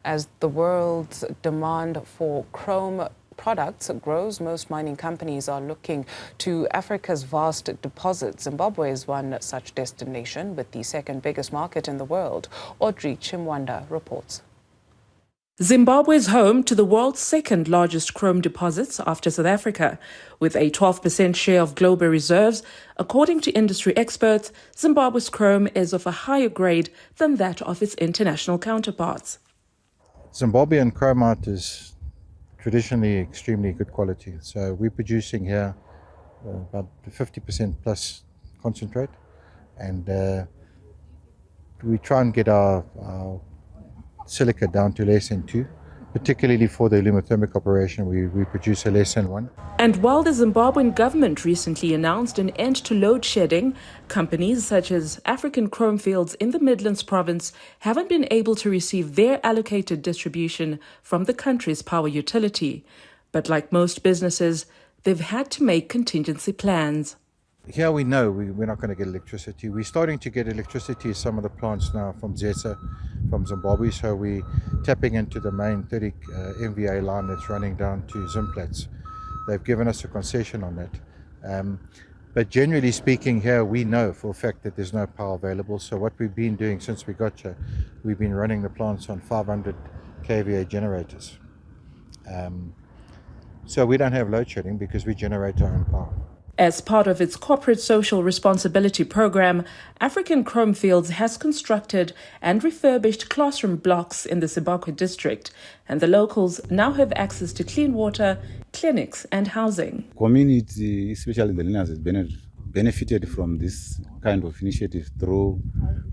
As the world's demand for chrome products grows, most mining companies are looking to Africa's vast deposits. Zimbabwe is one such destination, with the second biggest market in the world. Audrey Chimwanda reports. Zimbabwe is home to the world's second largest chrome deposits after South Africa. With a 12% share of global reserves, according to industry experts, Zimbabwe's chrome is of a higher grade than that of its international counterparts. Zimbabwean chromite is traditionally extremely good quality. So we're producing here about 50% plus concentrate, and we try and get our silica down to less than 2. Particularly for the alumothermic operation, we produce a less than 1. And while the Zimbabwean government recently announced an end to load shedding, companies such as African Chrome Fields in the Midlands province haven't been able to receive their allocated distribution from the country's power utility. But like most businesses, they've had to make contingency plans. Here we know we're not going to get electricity. We're starting to get electricity, some of the plants now from ZESA, from Zimbabwe, so we're tapping into the main 30 MVA line that's running down to Zimplats. They've given us a concession on that. But generally speaking here, we know for a fact that there's no power available. So what we've been doing since we got here, we've been running the plants on 500 kVA generators. So we don't have load shedding because we generate our own power. As part of its corporate social responsibility program, African Chrome Fields has constructed and refurbished classroom blocks in the Zimbabwe district, and the locals now have access to clean water, clinics and housing. Community, especially the learners, has benefited from this kind of initiative through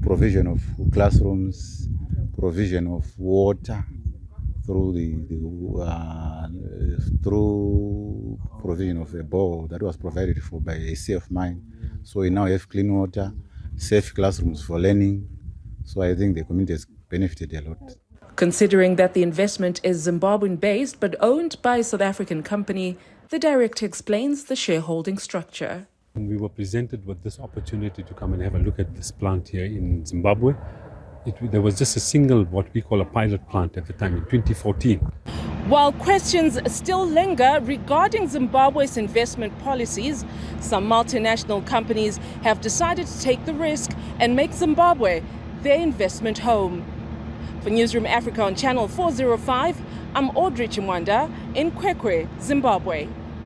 provision of classrooms, provision of water, through through provision of a bowl that was provided for by a CF mine. So we now have clean water, safe classrooms for learning. So I think the community has benefited a lot. Considering that the investment is Zimbabwean-based but owned by a South African company, the director explains the shareholding structure. We were presented with this opportunity to come and have a look at this plant here in Zimbabwe. There was just a single, what we call a pilot plant at the time in 2014. While questions still linger regarding Zimbabwe's investment policies, some multinational companies have decided to take the risk and make Zimbabwe their investment home. For Newzroom Afrika on Channel 405, I'm Audrey Chimwanda in Kwekwe, Zimbabwe.